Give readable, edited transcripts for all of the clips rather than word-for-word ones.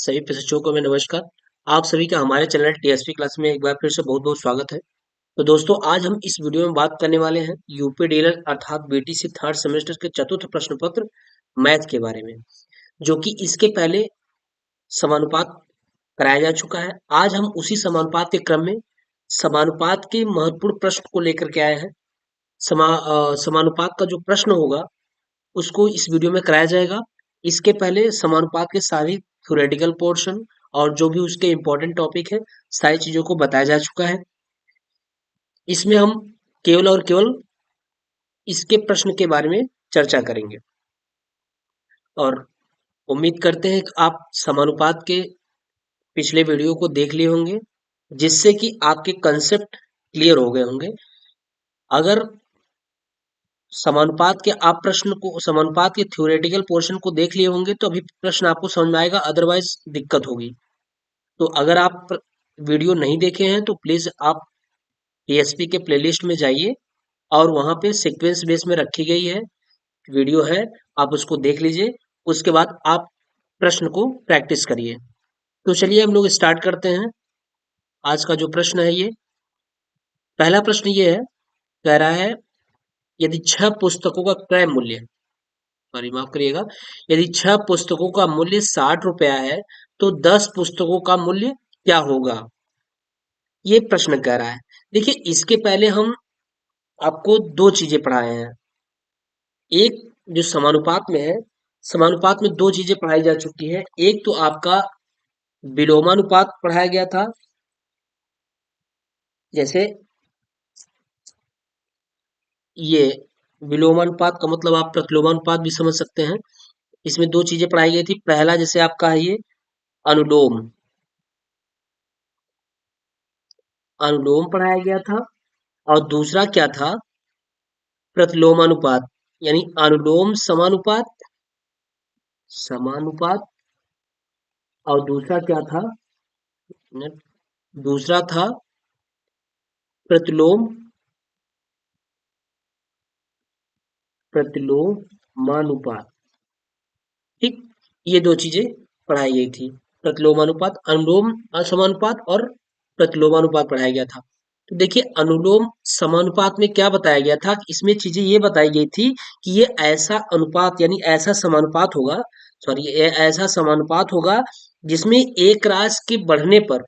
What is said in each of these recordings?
सभी प्रशिक्षकों को मैं नमस्कार। आप सभी का हमारे चैनल टीएसपी क्लास में एक बार फिर से बहुत बहुत स्वागत है। तो दोस्तों, आज हम इस वीडियो में बात करने वाले हैं यूपी डीलर अर्थात बीटीसी थर्ड सेमेस्टर के चतुर्थ प्रश्न पत्र मैथ के बारे में, जो कि इसके पहले समानुपात कराया जा चुका है। आज हम उसी समानुपात के क्रम में समानुपात के महत्वपूर्ण प्रश्न को लेकर के आए हैं। समानुपात का जो प्रश्न होगा उसको इस वीडियो में कराया जाएगा। इसके पहले समानुपात के सारी थ्योरेटिकल पोर्शन और जो भी उसके इम्पोर्टेंट टॉपिक है, सारी चीजों को बताया जा चुका है। इसमें हम केवल और केवल इसके प्रश्न के बारे में चर्चा करेंगे और उम्मीद करते हैं कि आप समानुपात के पिछले वीडियो को देख लिए होंगे, जिससे कि आपके कंसेप्ट क्लियर हो गए होंगे। अगर समानुपात के थ्योरेटिकल पोर्शन को देख लिए होंगे तो अभी प्रश्न आपको समझ में आएगा, अदरवाइज दिक्कत होगी। तो अगर आप वीडियो नहीं देखे हैं तो प्लीज आप टीएसपी के प्लेलिस्ट में जाइए और वहां पे सीक्वेंस बेस में रखी गई है वीडियो है, आप उसको देख लीजिए। उसके बाद आप प्रश्न को प्रैक्टिस करिए। तो चलिए हम लोग स्टार्ट करते हैं। आज का जो प्रश्न है, ये पहला प्रश्न ये है, कह रहा है यदि 6 पुस्तकों का क्रय मूल्य, सॉरी माफ करिएगा, यदि 6 पुस्तकों का मूल्य 60 रुपया है तो 10 पुस्तकों का मूल्य क्या होगा? ये प्रश्न कह रहा है। देखिए, इसके पहले हम आपको दो चीजें पढ़ाए हैं। एक जो समानुपात में है, समानुपात में दो चीजें पढ़ाई जा चुकी है। एक तो आपका विलोमानुपात पढ़ाया गया था, जैसे ये विलोमानुपात का मतलब आप प्रतिलोमानुपात भी समझ सकते हैं। इसमें दो चीजें पढ़ाई गई थी। पहला जैसे आपका है ये अनुलोम, अनुलोम पढ़ाया गया था, और दूसरा क्या था, प्रतिलोमानुपात, यानी अनुलोम समानुपात, समानुपात, और दूसरा क्या था, दूसरा था प्रतिलोम, प्रतिलोमानुपात। ठीक, ये दो चीजें पढ़ाई गई थी। प्रतिलोमानुपात, अनुलोम असमानुपात और प्रतिलोमानुपात पढ़ाया गया था। तो देखिए, अनुलोम समानुपात में क्या बताया गया था कि इसमें चीजें ये बताई गई थी कि ये ऐसा अनुपात यानी ऐसा समानुपात होगा, सॉरी ये ऐसा समानुपात होगा जिसमें एक राशि के बढ़ने पर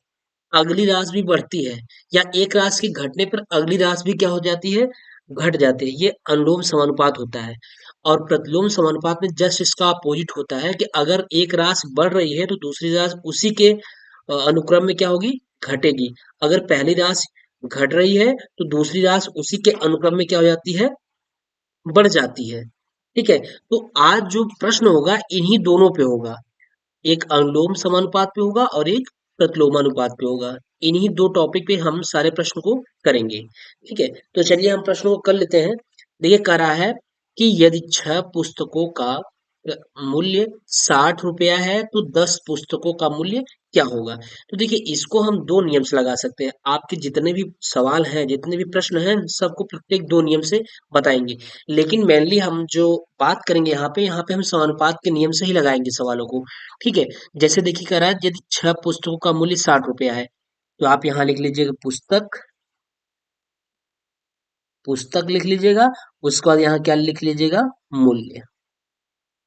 अगली राशि भी बढ़ती है, या एक राशि के घटने पर अगली राशि भी क्या हो जाती है, घट जाती है। ये अनुलोम समानुपात होता है। और प्रतिलोम समानुपात में जस्ट इसका अपोजिट होता है कि अगर एक राशि बढ़ रही है तो दूसरी राशि उसी के अनुक्रम में क्या होगी, घटेगी। अगर पहली राशि घट रही है तो दूसरी राशि उसी के अनुक्रम में क्या हो जाती है, बढ़ जाती है। ठीक है, तो आज जो प्रश्न होगा इन्हीं दोनों पे होगा, एक अनुलोम समानुपात पे होगा और एक प्रतिलोमानुपात पे होगा। इन्हीं दो टॉपिक पे हम सारे प्रश्न को करेंगे। ठीक है, तो चलिए हम प्रश्नों को कर लेते हैं। देखिए, कह रहा है कि यदि 6 पुस्तकों का मूल्य 60 रुपया है तो 10 पुस्तकों का मूल्य क्या होगा? तो देखिए, इसको हम दो नियम से लगा सकते हैं। आपके जितने भी सवाल हैं, जितने भी प्रश्न हैं, सबको प्रत्येक दो नियम से बताएंगे। लेकिन मेनली हम जो बात करेंगे यहाँ पे हम समानुपात के नियम से ही लगाएंगे सवालों को। ठीक है, जैसे देखिए, कह रहा है यदि 6 पुस्तकों का मूल्य 60 रुपया है तो आप यहाँ लिख लीजिएगा पुस्तक, पुस्तक लिख लीजिएगा। उसके बाद यहाँ क्या लिख लीजिएगा, मूल्य।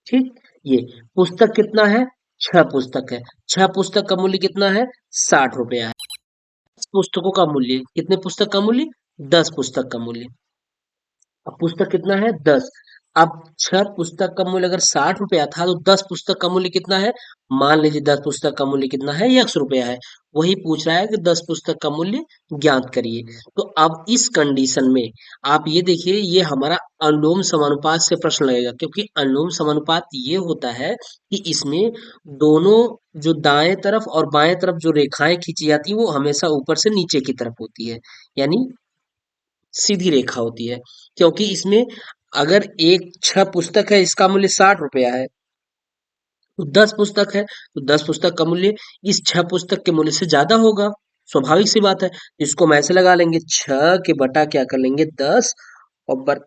ठीक, ये पुस्तक कितना है, 6 पुस्तक है, 6 पुस्तक का मूल्य कितना है, 60 रुपया है। 10 पुस्तकों का मूल्य, कितने पुस्तक का मूल्य, 10 पुस्तक का मूल्य। अब पुस्तक कितना है, 10। अब 6 पुस्तक का मूल्य अगर 60 रुपया था तो 10 पुस्तक का मूल्य कितना है, मान लीजिए 10 पुस्तक का मूल्य कितना है, 100 रुपया है। वही पूछ रहा है कि 10 पुस्तक का मूल्य ज्ञात करिए। तो अब इस कंडीशन में आप ये देखिए, ये हमारा अनुलोम समानुपात से प्रश्न लगेगा, क्योंकि अनुलोम समानुपात ये होता है कि इसमें दोनों जो दाएं तरफ और बाएं तरफ जो रेखाएं खींची जाती है वो हमेशा ऊपर से नीचे की तरफ होती है, यानी सीधी रेखा होती है। क्योंकि इसमें अगर एक 6 पुस्तक है, इसका मूल्य 60 रुपया है, तो 10 पुस्तक है तो 10 पुस्तक का मूल्य इस 6 पुस्तक के मूल्य से ज्यादा होगा। स्वाभाविक सी बात है। इसको हम ऐसे लगा लेंगे, 6 के बटा क्या कर लेंगे, 10, और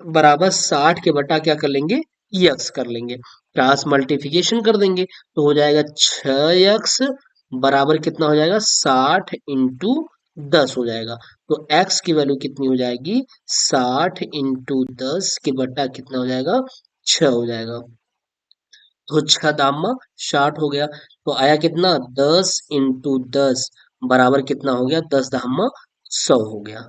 बराबर 60 के बटा क्या कर लेंगे, यक्स कर लेंगे, क्रॉस मल्टीप्लिकेशन कर देंगे तो हो जाएगा 6x बराबर कितना हो जाएगा 60 × 10 हो जाएगा। तो x की वैल्यू कितनी हो जाएगी 60 × 10 के बट्टा कितना हो जाएगा 6 हो जाएगा। तो 6 दामा 60 हो गया तो आया कितना 10 × 10 बराबर कितना हो गया 10 दामा 100 हो गया,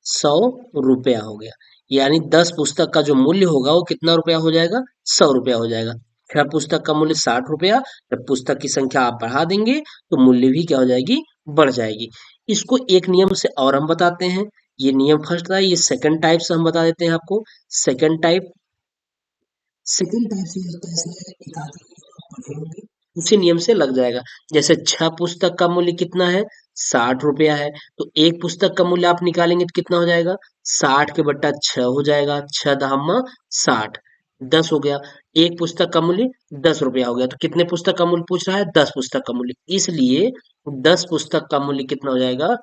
100 रुपया हो गया। यानी 10 पुस्तक का जो मूल्य होगा वो कितना रुपया हो जाएगा 100 रुपया हो जाएगा। 6 पुस्तक का मूल्य 60 रुपया, जब पुस्तक की संख्या आप बढ़ा देंगे तो मूल्य भी क्या हो जाएगी बढ़ जाएगी। इसको एक नियम से और हम बताते हैं। ये नियम फर्स्ट था, ये सेकंड टाइप से हम बता देते हैं आपको। सेकंड टाइप सेकंड टाइप से होता है इसमें एक आदमी पढ़े होंगे उसी नियम से लग जाएगा। जैसे 6 पुस्तक का मूल्य कितना है 60 रुपया है, तो एक पुस्तक का मूल्य आप निकालेंगे तो कितना हो जाएगा 60 के बट्टा 6 हो जाएगा, 6 धामा 60 10 हो गया। एक पुस्तक का मूल्य 10 रुपया हो गया, तो कितने पुस्तक का मूल्य पूछ रहा है 10 पुस्तक का मूल्य, इसलिए 10 पुस्तक का मूल्य कितना हो जाएगा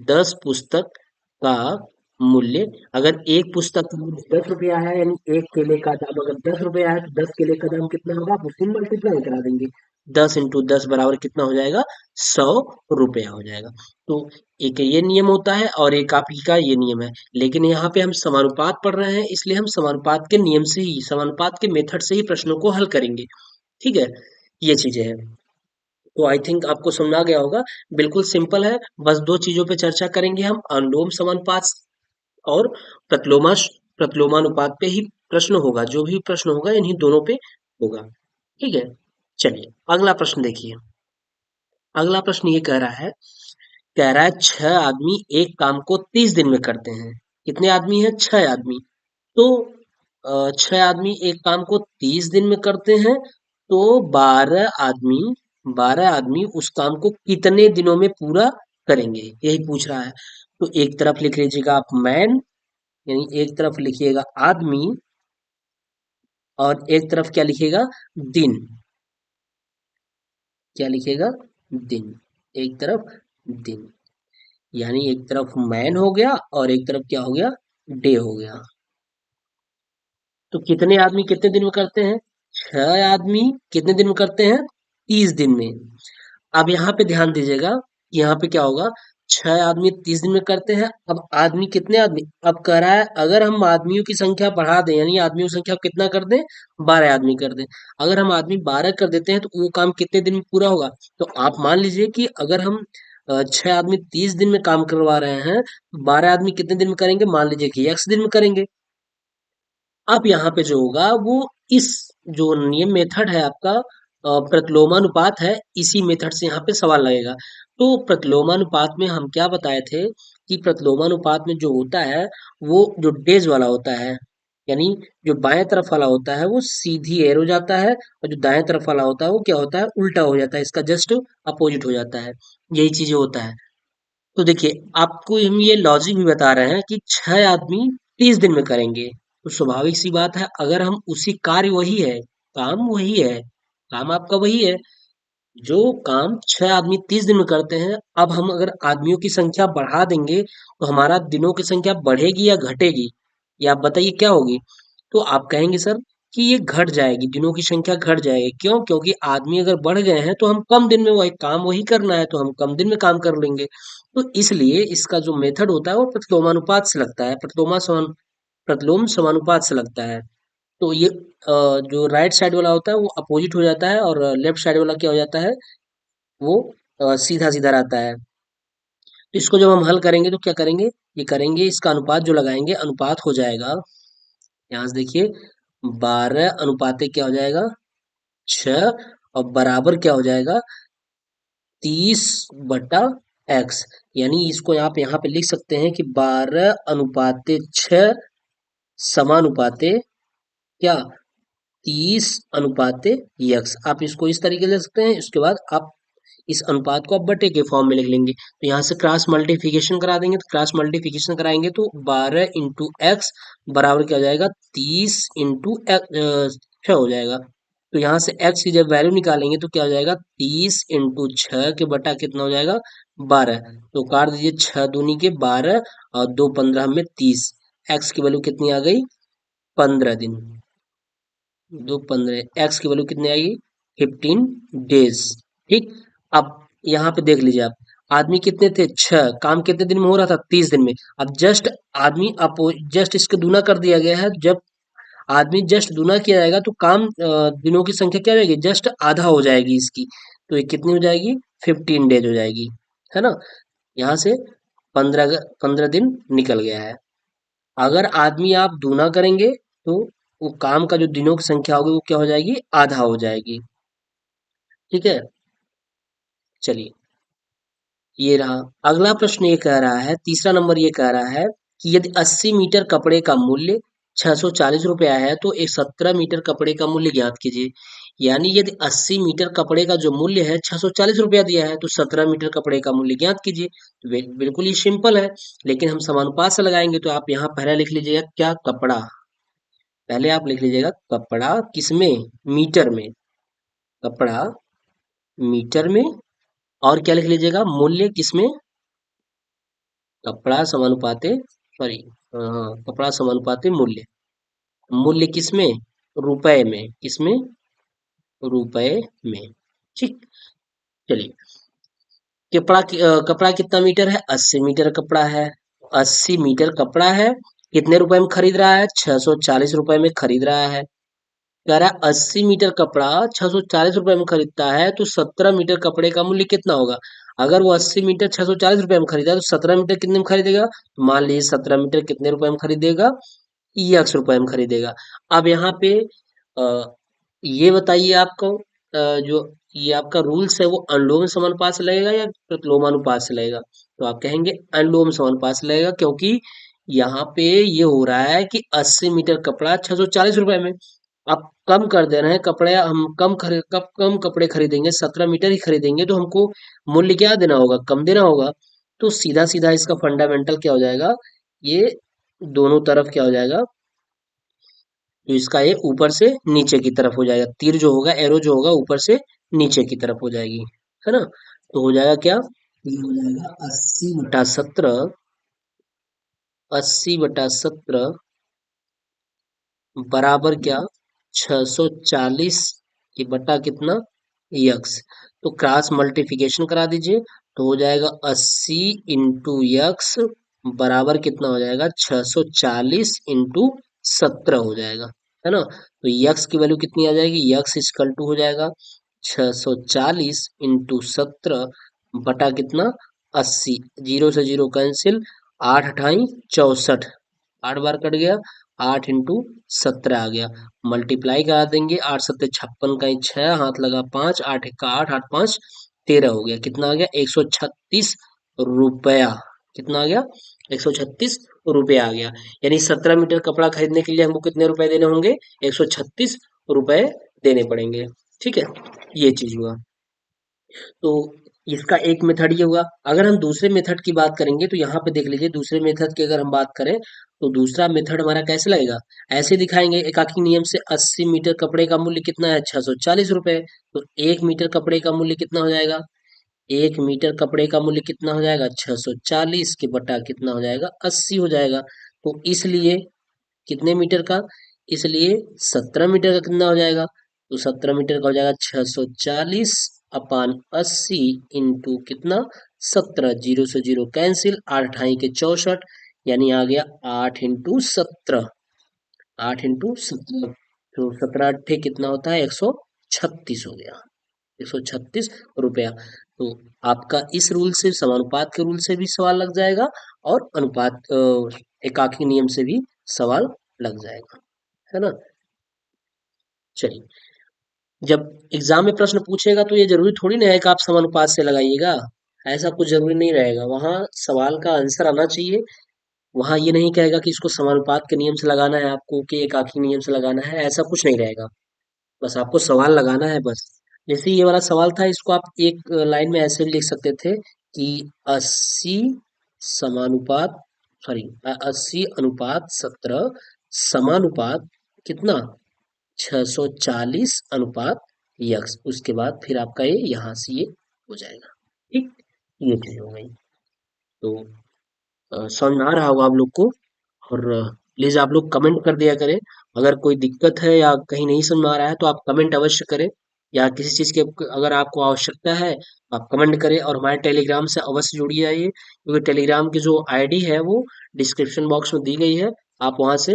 10 पुस्तक का मूल्य। अगर एक पुस्तक का मूल्य 10 रुपया है यानी एक केले का दाम अगर 10 रुपया है तो 10 केले का दाम कितना होगा आप उसी मल्टीप्लाई करा देंगे। 10 × 10 बराबर कितना हो जाएगा 100 रुपया हो जाएगा। तो एक ये नियम होता है और एक आप ही का ये नियम है, लेकिन यहाँ पे हम समानुपात पढ़ रहे हैं इसलिए हम समानुपात के नियम से ही समानुपात के मेथड से ही प्रश्नों को हल करेंगे। ठीक है, ये चीजें हैं। तो आई थिंक आपको समझ आ गया होगा। बिल्कुल सिंपल है, बस दो चीजों पे चर्चा करेंगे हम, अनुलोम समानुपात और प्रतिलोमा प्रतिलोमानुपात पे ही प्रश्न होगा। जो भी प्रश्न होगा इन्हीं दोनों पे होगा। ठीक है, चलिए अगला प्रश्न देखिए। अगला प्रश्न ये कह रहा है 6 आदमी एक काम को 30 दिन में करते हैं। कितने आदमी हैं 6 आदमी। तो 6 आदमी एक काम को 30 दिन में करते हैं, तो 12 आदमी उस काम को कितने दिनों में पूरा करेंगे यही पूछ रहा है। तो एक तरफ लिख लीजिएगा आप मैन, यानी एक तरफ लिखिएगा आदमी और एक तरफ क्या लिखिएगा दिन। क्या लिखिएगा दिन, एक तरफ दिन, यानी एक तरफ मैन हो गया और एक तरफ क्या हो गया डे हो गया। तो कितने आदमी कितने दिन में करते हैं 6 आदमी कितने दिन में करते हैं 30 दिन में। अब यहाँ पे ध्यान दीजिएगा, यहाँ पे क्या होगा 6 आदमी 30 दिन में करते हैं। अब आदमी कितने आदमी, अब कह रहा है अगर हम आदमियों की संख्या बढ़ा दें यानी आदमियों की संख्या कितना कर दें 12 आदमी कर दें। अगर हम आदमी 12 कर देते हैं तो वो काम कितने दिन में पूरा होगा। तो आप मान लीजिए कि अगर हम 6 आदमी 30 दिन में काम करवा रहे हैं तो 12 आदमी कितने दिन में करेंगे, मान लीजिए कि x दिन में करेंगे। अब यहाँ पे जो होगा वो इस जो नियम मेथड है आपका प्रतिलोमानुपात है, इसी मेथड से यहाँ पे सवाल लगेगा। तो प्रतिलोमानुपात में हम क्या बताए थे कि प्रतिलोमानुपात में जो होता है वो जो डेज वाला होता है, यानी जो बाएं तरफ वाला होता है वो सीधी एरो जाता है और जो दाएं तरफ वाला होता है वो क्या होता है उल्टा हो जाता है, इसका जस्ट अपोजिट हो जाता है। यही चीजें होता है। तो देखिए आपको हम ये लॉजिक भी बता रहे हैं कि 6 आदमी 30 दिन में करेंगे, तो स्वाभाविक सी बात है अगर हम उसी कार्य वही है, काम वही है, काम आपका वही है, जो काम 6 आदमी 30 दिन में करते हैं। अब हम अगर आदमियों की संख्या बढ़ा देंगे तो हमारा दिनों की संख्या बढ़ेगी या घटेगी, या आप बताइए क्या होगी। तो आप कहेंगे सर कि ये घट जाएगी, दिनों की संख्या घट जाएगी। क्यों, क्योंकि आदमी अगर बढ़ गए हैं तो हम कम दिन में वही काम वही करना है तो हम कम दिन में काम कर लेंगे। तो इसलिए इसका जो मेथड होता है वो प्रतिलोमानुपात से लगता है, प्रतिलोम समानुपात से लगता है। तो ये जो राइट साइड वाला होता है वो अपोजिट हो जाता है और लेफ्ट साइड वाला क्या हो जाता है वो सीधा सीधा रहता है। तो इसको जब हम हल करेंगे तो क्या करेंगे, ये करेंगे इसका अनुपात जो लगाएंगे अनुपात हो जाएगा, यहाँ से देखिए 12 अनुपाते क्या हो जाएगा 6 और बराबर क्या हो जाएगा 30/x। यानी इसको आप यहाँ पे लिख सकते हैं कि 12/6 समानुपाते क्या 30/x। आप इसको इस तरीके से लिख सकते हैं। इसके बाद आप इस अनुपात को आप बटे के फॉर्म में लिख लेंगे, तो यहाँ से क्रॉस मल्टीप्लिकेशन करा देंगे, तो क्रॉस मल्टीप्लिकेशन कराएंगे तो 12 × x बराबर क्या हो जाएगा 30 × 6 हो जाएगा। तो यहाँ से x की जब वैल्यू निकालेंगे तो क्या हो जाएगा 30 × 6 के बटा कितना हो जाएगा 12। तो काट दीजिए 6 दूनी के 12 और 2 15 में 30, x की वैल्यू कितनी आ गई 15 दिन। दो 15, एक्स की वैल्यू कितनी आएगी 15 डेज। ठीक। अब यहाँ पे देख लीजिए आप, आदमी कितने थे 6, काम कितने दिन में हो रहा था 30 दिन में। अब जस्ट आदमी अपो जस्ट इसके गुना कर दिया गया है। जब आदमी जस्ट गुना किया जाएगा तो काम दिनों की संख्या क्या हो जाएगी जस्ट आधा हो जाएगी इसकी। तो ये कितनी हो जाएगी 15 डेज हो जाएगी, है ना। यहाँ से 15 दिन निकल गया है। अगर आदमी आप दूना करेंगे तो वो काम का जो दिनों की संख्या होगी वो क्या हो जाएगी आधा हो जाएगी। ठीक है। चलिए, ये रहा। अगला प्रश्न ये कह रहा है, तीसरा नंबर ये कह रहा है कि यदि 80 मीटर कपड़े का मूल्य 640 रुपया है तो एक 17 मीटर कपड़े का मूल्य ज्ञात कीजिए। यानी यदि 80 मीटर कपड़े का जो मूल्य है 640 रुपया दिया है तो 17 मीटर कपड़े का मूल्य ज्ञात कीजिए। तो बिल्कुल ही सिंपल है, लेकिन हम समानुपात से लगाएंगे। तो आप यहाँ पहले लिख लीजिएगा क्या, कपड़ा। पहले आप लिख लीजिएगा कपड़ा किसमें, मीटर में। कपड़ा मीटर में। और क्या लिख लीजिएगा, मूल्य किसमें, कपड़ा समानुपाते, सॉरी, कपड़ा समानुपाते मूल्य। मूल्य किसमें, रुपए में। किसमें, रुपए में। ठीक। चलिए, कपड़ा कितना मीटर है 80 मीटर कपड़ा है। 80 मीटर कपड़ा है, कितने रुपए में खरीद रहा है 640 रुपए में खरीद रहा है। कह रहा है 80 मीटर कपड़ा 640 रुपए में खरीदता है तो 17 मीटर कपड़े का मूल्य कितना होगा। अगर वो 80 मीटर 640 रुपए में खरीदा है तो 17 मीटर कितने में खरीदेगा। तो मान लीजिए 17 मीटर कितने रुपए में खरीदेगा, एक्स रुपए में खरीदेगा। अब यहाँ पे ये बताइए आपको, जो ये आपका रूल्स है वो अनुलोम समानुपात से लगेगा या प्रतिलोमानुपात से लगेगा। तो आप कहेंगे अनुलोम समानुपात से लगेगा, क्योंकि यहाँ पे ये हो रहा है कि 80 मीटर कपड़ा 640 रुपए में, आप कम कर दे रहे हैं कपड़े। हम कम कपड़े खरीदेंगे, 17 मीटर ही खरीदेंगे तो हमको मूल्य क्या देना होगा, कम देना होगा। तो सीधा सीधा इसका फंडामेंटल क्या हो जाएगा, ये दोनों तरफ क्या हो जाएगा, तो इसका ये ऊपर से नीचे की तरफ हो जाएगा। तीर जो होगा, एरो जो होगा ऊपर से नीचे की तरफ हो जाएगी, है ना। तो हो जाएगा क्या, ये हो जाएगा 80/17। 80/17 बराबर क्या, 640 ये बटा कितना, यक्स। तो क्रॉस मल्टीप्लिकेशन करा दीजिए। तो हो जाएगा 80 × यक्स बराबर कितना हो जाएगा 640 × 17 हो जाएगा, है ना। तो यक्स की वैल्यू कितनी आ जाएगी, यक्स इक्वल टू हो जाएगा 640 × 17 बटा कितना 80। जीरो से जीरो कैंसिल, 8×8 = 64, 8 बार कट गया, 8 × 17 आ गया। मल्टीप्लाई करा देंगे, 8×7 = 56 का 6, हाथ लगा 5, 8×1 = 8, 8×5 = 13 हो गया। कितना आ गया 136 रुपया। कितना आ गया 136 रुपया आ गया। यानी 17 मीटर कपड़ा खरीदने के लिए हमको कितने रुपए देने होंगे, 136 रुपए देने पड़ेंगे। ठीक है, ये चीज हुआ। तो इसका एक मेथड ये हुआ। अगर हम दूसरे मेथड की बात करेंगे तो यहाँ पे देख लीजिए, दूसरे मेथड की अगर हम बात करें तो दूसरा मेथड हमारा कैसे लगेगा, ऐसे दिखाएंगे। एकाकी नियम से 80 मीटर कपड़े का मूल्य कितना है 640 रुपए। तो 1 मीटर कपड़े का मूल्य कितना हो जाएगा, 1 मीटर कपड़े का मूल्य कितना हो जाएगा 640 के बटा कितना हो जाएगा 80 हो जाएगा। तो इसलिए कितने मीटर का, इसलिए 17 मीटर का कितना हो जाएगा, तो 17 मीटर का हो जाएगा 640/80 इंटू कितना 17, जीरो से जीरो कैंसिल, 8×8 = 64, यानी आ गया 8×17। 8×17, तो 17×8 कितना होता है 136 हो गया, 136 रुपया। तो आपका इस रूल से, समानुपात के रूल से भी सवाल लग जाएगा और एकाकी नियम से भी सवाल लग जाएगा, है ना। चलिए, जब एग्जाम में प्रश्न पूछेगा तो ये जरूरी थोड़ी ना है कि आप समानुपात से लगाइएगा। ऐसा कुछ जरूरी नहीं रहेगा, वहां सवाल का आंसर आना चाहिए। वहां ये नहीं कहेगा कि इसको समानुपात के नियम से लगाना है आपको कि एकाकी नियम से लगाना है, ऐसा कुछ नहीं रहेगा। बस आपको सवाल लगाना है बस। जैसे ये वाला सवाल था, इसको आप एक लाइन में ऐसे भी लिख सकते थे कि 80 समानुपात, सॉरी 80/17 समानुपात कितना 640 / यक्स। उसके बाद फिर आपका ये यहाँ से ये हो जाएगा। ठीक, ये चीज हो गई। तो समझ में आ रहा होगा आप लोग को। और प्लीज आप लोग कमेंट कर दिया करें। अगर कोई दिक्कत है या कहीं नहीं समझ में आ रहा है तो आप कमेंट अवश्य करें, या किसी चीज की अगर आपको आवश्यकता है आप कमेंट करें, और हमारे टेलीग्राम से अवश्य जुड़ जाइए, क्योंकि टेलीग्राम की जो आईडी है वो डिस्क्रिप्शन बॉक्स में दी गई है। आप वहां से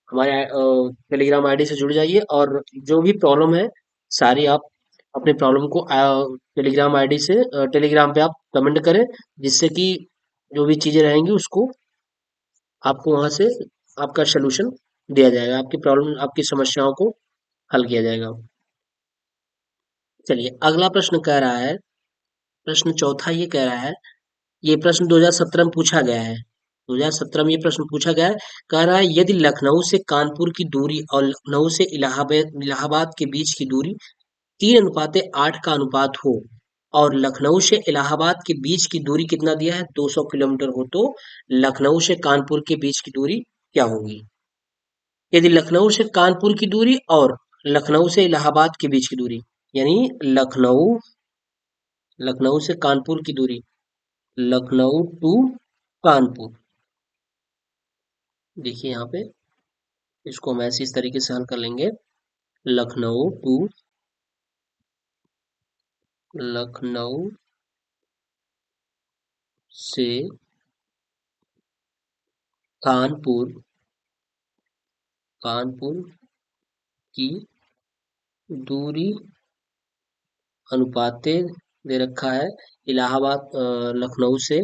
हमारे टेलीग्राम आईडी से जुड़ जाइए, और जो भी प्रॉब्लम है सारी आप अपने प्रॉब्लम को टेलीग्राम आईडी से टेलीग्राम पे आप कमेंट करें, जिससे कि जो भी चीजें रहेंगी उसको आपको वहां से आपका सोल्यूशन दिया जाएगा, आपकी प्रॉब्लम आपकी समस्याओं को हल किया जाएगा। चलिए अगला प्रश्न कह रहा है, प्रश्न चौथा ये कह रहा है, ये प्रश्न 2017 में पूछा गया है। 2017 में ये प्रश्न पूछा गया है। कह रहा है यदि लखनऊ से कानपुर की दूरी और लखनऊ से इलाहाबाद इलाहाबाद के बीच की दूरी 3:8 का अनुपात हो, और लखनऊ से इलाहाबाद के बीच की दूरी कितना दिया है, 200 किलोमीटर हो, तो लखनऊ से कानपुर के बीच की दूरी क्या होगी? यदि लखनऊ से कानपुर की दूरी और लखनऊ से इलाहाबाद के बीच की दूरी, यानी लखनऊ लखनऊ से कानपुर की दूरी, लखनऊ टू कानपुर। देखिए यहाँ पे इसको हम ऐसे इस तरीके से हल कर लेंगे, लखनऊ टू लखनऊ से कानपुर कानपुर की दूरी अनुपाते दे रखा है, इलाहाबाद लखनऊ से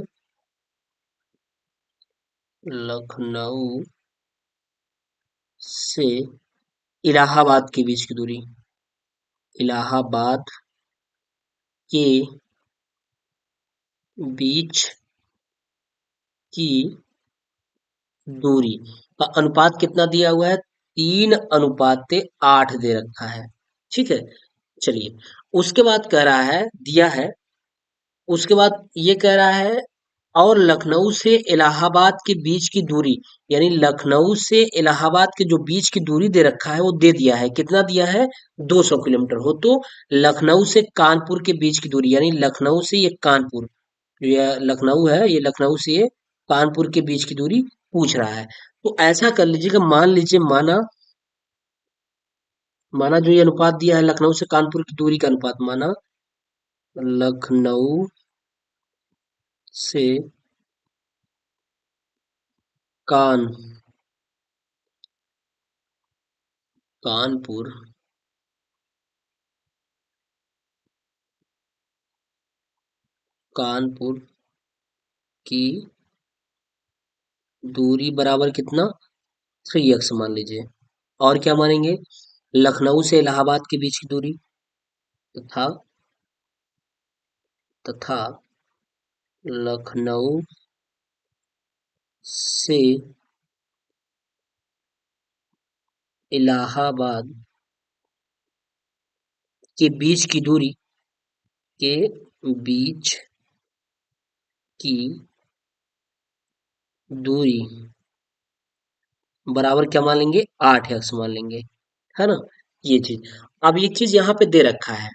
इलाहाबाद के बीच की दूरी, इलाहाबाद के बीच की दूरी का अनुपात कितना दिया हुआ है, 3:8 दे रखा है। ठीक है, चलिए उसके बाद कह रहा है, दिया है, उसके बाद ये कह रहा है और लखनऊ से इलाहाबाद के बीच की दूरी, यानी लखनऊ से इलाहाबाद के जो बीच की दूरी दे रखा है वो दे दिया है, कितना दिया है, 200 किलोमीटर हो, तो लखनऊ से कानपुर के बीच की दूरी, यानी लखनऊ से ये कानपुर, ये लखनऊ है, ये लखनऊ से ये कानपुर के बीच की दूरी पूछ रहा है। तो ऐसा कर लीजिएगा, मान लीजिए, माना माना जो ये अनुपात दिया है लखनऊ से कानपुर की दूरी का अनुपात, माना लखनऊ से कान कानपुर कानपुर की दूरी बराबर कितना, 3x मान लीजिए। और क्या मानेंगे, लखनऊ से इलाहाबाद के बीच की दूरी, तथा तथा लखनऊ से इलाहाबाद के बीच की दूरी, के बीच की दूरी बराबर क्या मान लेंगे, 8x मान लेंगे, है ना, ये चीज। अब ये चीज यहाँ पे दे रखा है,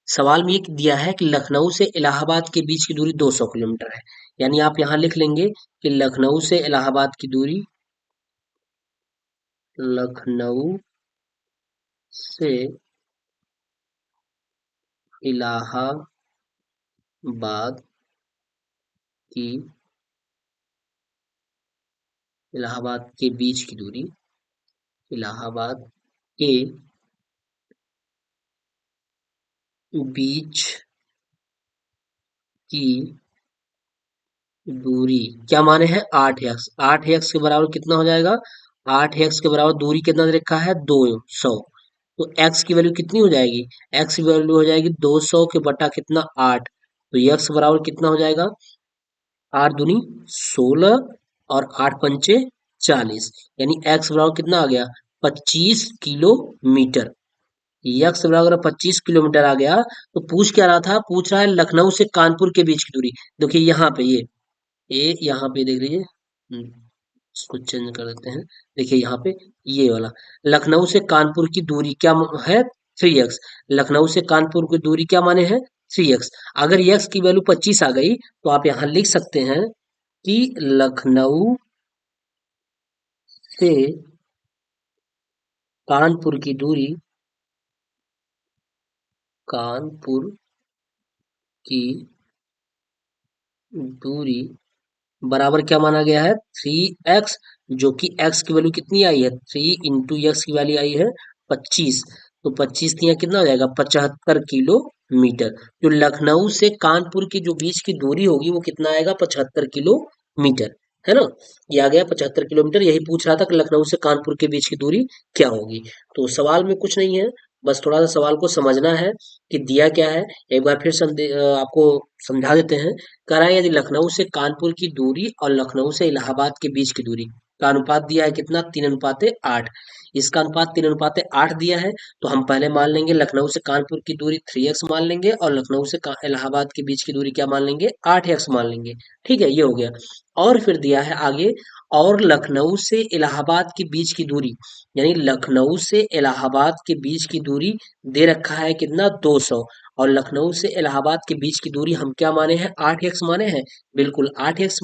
सवाल में ये दिया है कि लखनऊ से इलाहाबाद के बीच की दूरी 200 किलोमीटर है, यानी आप यहाँ लिख लेंगे कि लखनऊ से इलाहाबाद की दूरी, लखनऊ से इलाहाबाद की इलाहाबाद के बीच की दूरी, इलाहाबाद के बीच की दूरी क्या माने हैं, 8x, 8x के बराबर कितना हो जाएगा, 8x के बराबर दूरी कितना दे रखा है, 200, तो x की वैल्यू कितनी हो जाएगी, x की वैल्यू हो जाएगी 200 के बटा कितना, 8, तो x बराबर कितना हो जाएगा, 8 दूनी 16 और 8 पंचे 40, यानी x बराबर कितना आ गया, 25 किलोमीटर। यक्स बराबर 25 किलोमीटर आ गया। तो पूछ क्या रहा था, पूछ रहा है लखनऊ से कानपुर के बीच की दूरी। देखिए यहाँ पे ये यहाँ पे देख लीजिए, इसको चेंज कर देते हैं। देखिए यहाँ पे ये वाला, लखनऊ से कानपुर की दूरी क्या है, 3x। लखनऊ से कानपुर की दूरी क्या माने हैं, 3x। अगर x की वैल्यू 25 आ गई तो आप यहाँ लिख सकते हैं कि लखनऊ से कानपुर की दूरी, कानपुर की दूरी बराबर क्या माना गया है, 3x, जो कि x की वैल्यू कितनी आई है, 3 × x की वैल्यू आई है 25। तो 25 तिया कितना हो जाएगा, 75 किलोमीटर। जो लखनऊ से कानपुर की जो बीच की दूरी होगी वो कितना आएगा, 75 किलोमीटर, है ना। ये आ गया 75 किलोमीटर। यही पूछ रहा था कि लखनऊ से कानपुर के बीच की दूरी क्या होगी। तो सवाल में कुछ नहीं है, बस थोड़ा सा सवाल को समझना है कि दिया क्या है। एक बार फिर आपको समझा देते हैं। कह रहा है यदि लखनऊ से कानपुर की दूरी और लखनऊ से इलाहाबाद के बीच की दूरी का अनुपात दिया है कितना, 3:8। इसका अनुपात 3:8 दिया है, तो हम पहले मान लेंगे लखनऊ से कानपुर की दूरी 3x मान लेंगे और लखनऊ से इलाहाबाद के बीच की दूरी क्या मान लेंगे, 8x मान लेंगे। ठीक है, ये हो गया। और फिर दिया है आगे, और लखनऊ से इलाहाबाद के बीच की दूरी, यानी लखनऊ से इलाहाबाद के बीच की दूरी दे रखा है कितना, 200। और लखनऊ से इलाहाबाद के बीच की दूरी हम क्या माने हैं, 8x माने हैं। बिल्कुल 8x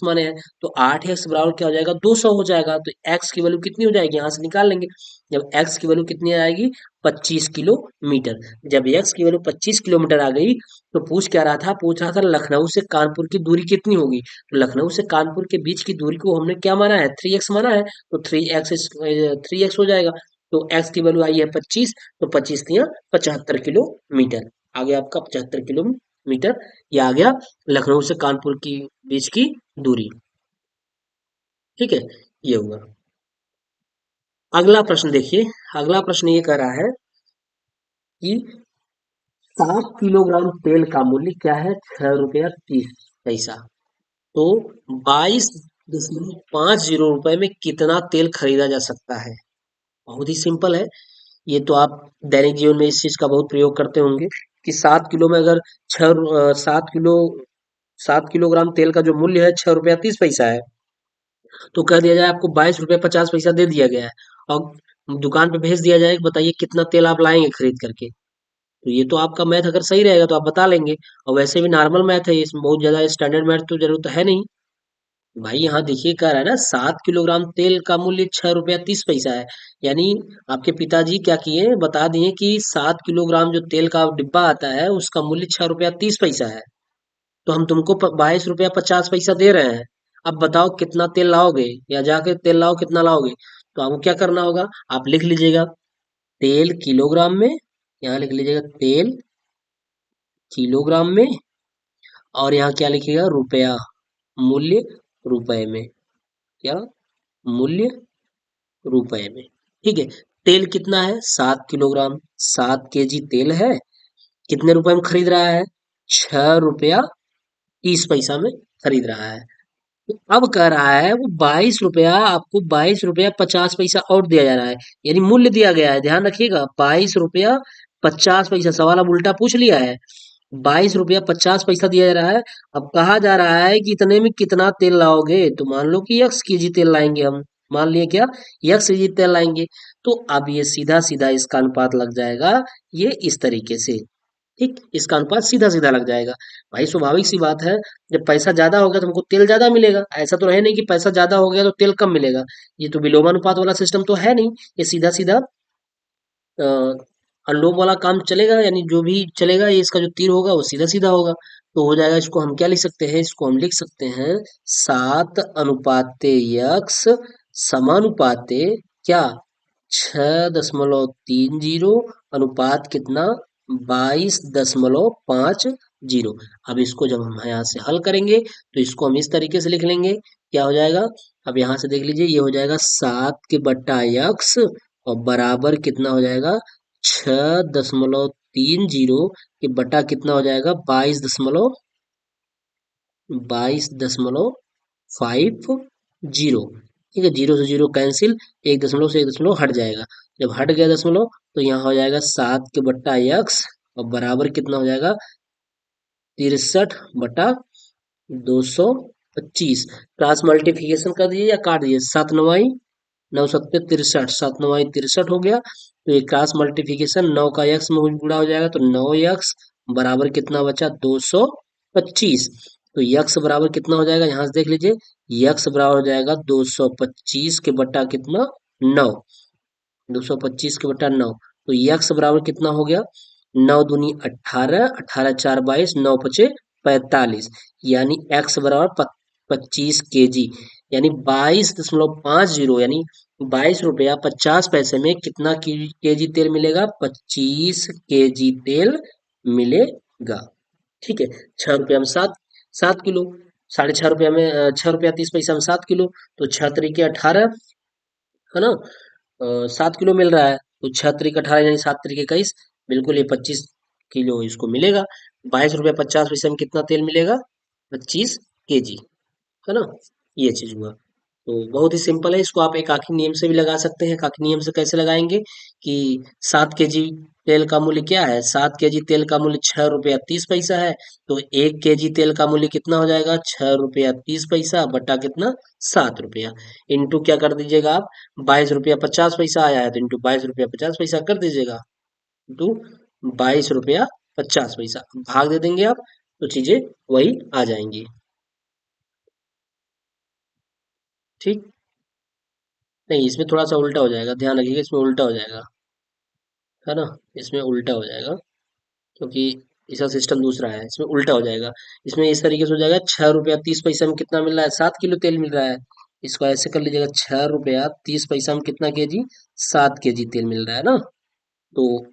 माने हैं। तो 8x बराबर क्या हो जाएगा, 200 हो जाएगा। तो x की वैल्यू कितनी हो जाएगी, यहाँ से निकाल लेंगे। जब x की वैल्यू कितनी आएगी, 25 किलोमीटर। जब x की वैल्यू 25 किलोमीटर आ गई, तो पूछ क्या रहा था, पूछ रहा था लखनऊ से कानपुर की दूरी कितनी होगी। तो लखनऊ से कानपुर के बीच की दूरी को हमने क्या माना है, 3x माना है। तो 3x हो जाएगा। तो x की वैल्यू आई है 25, तो 25 तिया 75 किलोमीटर। आ गया आपका 75 किलोमीटर। ये आ गया लखनऊ से कानपुर की बीच की दूरी। ठीक है, ये हुआ। अगला प्रश्न देखिए। अगला प्रश्न ये कह रहा है कि 7 किलोग्राम तेल का मूल्य क्या है, 6 रुपया 30 पैसा। तो 22.50 रुपए में कितना तेल खरीदा जा सकता है। बहुत ही सिंपल है। ये तो आप दैनिक जीवन में इस चीज का बहुत प्रयोग करते होंगे कि 7 किलो में अगर 7 किलोग्राम तेल का जो मूल्य है 6 रुपया 30 पैसा है, तो कह दिया जाए आपको 22 रुपया 50 पैसा दे दिया गया है, और दुकान पे भेज दिया जाए कि बताइए कितना तेल आप लाएंगे खरीद करके। तो ये तो आपका मैथ अगर सही रहेगा तो आप बता लेंगे। और वैसे भी नॉर्मल मैथ है, इसमें बहुत ज्यादा स्टैंडर्ड मैथ तो जरूरत है नहीं। भाई यहाँ देखिए कह रहा है ना, 7 किलोग्राम तेल का मूल्य 6 रुपया 30 पैसा है। यानी आपके पिताजी क्या किए, बता दिए कि 7 किलोग्राम जो तेल का डिब्बा आता है उसका मूल्य 6 रुपया 30 पैसा है। तो हम तुमको 22 रुपया 50 पैसा दे रहे हैं। अब बताओ कितना तेल लाओगे, या जाके तेल लाओ कितना लाओगे। तो आपको क्या करना होगा, आप लिख लीजिएगा तेल किलोग्राम में, यहाँ लिख लीजिएगा तेल किलोग्राम में, और यहाँ क्या लिखिएगा, रुपया, मूल्य रुपए में, क्या, मूल्य रुपए में। ठीक है। तेल कितना है, 7 किलोग्राम, 7 kg तेल है। कितने रुपए में खरीद रहा है, 6 रुपया 30 पैसा में खरीद रहा है। तो अब कह रहा है वो 22 रुपया, आपको 22 रुपया 50 पैसा और दिया जा रहा है। यानी मूल्य दिया गया है, ध्यान रखिएगा, 22 रुपया 50 पैसा। सवाल अब उल्टा पूछ लिया है। 22 रुपया 50 पैसा दिया जा रहा है। अब कहा जा रहा है कि इतने में कितना तेल लाओगे। तो मान लो कि x kg तेल लाएंगे हम, मान लिए क्या, x kg तेल लाएंगे। तो अब ये सीधा सीधा इसका अनुपात लग जाएगा, ये इस तरीके से। ठीक, इसका अनुपात सीधा सीधा लग जाएगा। भाई स्वाभाविक सी बात है, जब पैसा ज्यादा होगा तो हमको तेल ज्यादा मिलेगा। ऐसा तो है नहीं कि पैसा ज्यादा हो गया तो तेल कम मिलेगा। ये तो विलोमानुपात वाला सिस्टम तो है नहीं। ये सीधा सीधा अनुलोम वाला काम चलेगा, यानी जो भी चलेगा ये इसका जो तीर होगा वो सीधा सीधा होगा। तो हो जाएगा, इसको हम क्या लिख सकते हैं, इसको हम लिख सकते हैं 7:x समानुपाते क्या, 6.30, अनुपात कितना, 22.50। अब इसको जब हम यहाँ से हल करेंगे तो इसको हम इस तरीके से लिख लेंगे, क्या हो जाएगा। अब यहाँ से देख लीजिए, ये हो जाएगा 7 के बट्टा x, और बराबर कितना हो जाएगा, 6.30 के बटा कितना हो जाएगा, 22.50। ठीक है, जीरो से जीरो कैंसिल, एक दशमलव से एक दशमलव हट जाएगा। जब हट गया दशमलव तो यहाँ हो जाएगा 7 के बट्टा x, और बराबर कितना हो जाएगा, 63/225। क्रॉस मल्टीप्लिकेशन कर दीजिए या काट दीजिए, 7×9 = 63, 7×9 = 63 हो गया। तो ये क्रॉस मल्टीप्लिकेशन 9 का x में गुणा हो जाएगा, तो 9x बराबर कितना बचा, 225। तो x बराबर कितना हो जाएगा, यहाँ से देख लीजिए, यक्स बराबर हो जाएगा 225 के बटा कितना 9, 225 के बटा 9। तो यक्स बराबर कितना हो गया, 9 दूनी 18, 18 4 22, 9 5 45, यानी एक्स बराबर 25 kg, यानी 22.50, यानी 22 रुपया 50 पैसे में कितना केजी तेल मिलेगा, 25 kg तेल मिलेगा। ठीक है, 6 रुपया में 7 7 किलो, 6.5 रुपया में 6 रुपया 30 पैसा में 7 किलो, तो 6 3 के 18, है ना, 7 किलो मिल रहा है, तो 6 3 18 यानी 7 3 21, बिल्कुल ये 25 किलो इसको मिलेगा। 22 रुपया 50 पैसे में कितना तेल मिलेगा, 25 kg, है ना, ये चीज हुआ। तो बहुत ही सिंपल है, इसको आप एकाकी नियम से भी लगा सकते हैं। एकाकी नियम से कैसे लगाएंगे कि 7 kg तेल का मूल्य क्या है, 7 kg तेल का मूल्य 6 रुपया 30 पैसा है, तो 1 kg तेल का मूल्य कितना हो जाएगा, 6 रुपया 30 पैसा बटा कितना, 7 रुपया, इंटू क्या कर दीजिएगा आप, 22 रुपया 50 पैसा आया है, तो इंटू 22 रुपया 50 पैसा कर दीजिएगा, इंटू 22 रुपया 50 पैसा, भाग दे देंगे आप, तो चीजें वही आ जाएंगी। ठीक, नहीं इसमें थोड़ा सा उल्टा हो जाएगा, ध्यान रखिएगा, इसमें उल्टा हो जाएगा, है ना, इसमें उल्टा हो जाएगा, क्योंकि इसका सिस्टम दूसरा है, इसमें उल्टा हो जाएगा। इसमें इस तरीके से हो जाएगा, 6 रुपया 30 पैसा में कितना मिल रहा है, 7 किलो तेल मिल रहा है, इसको ऐसे कर लीजिएगा, 6 रुपया 30 पैसा में कितना केजी, 7 kg तेल मिल रहा है ना, तो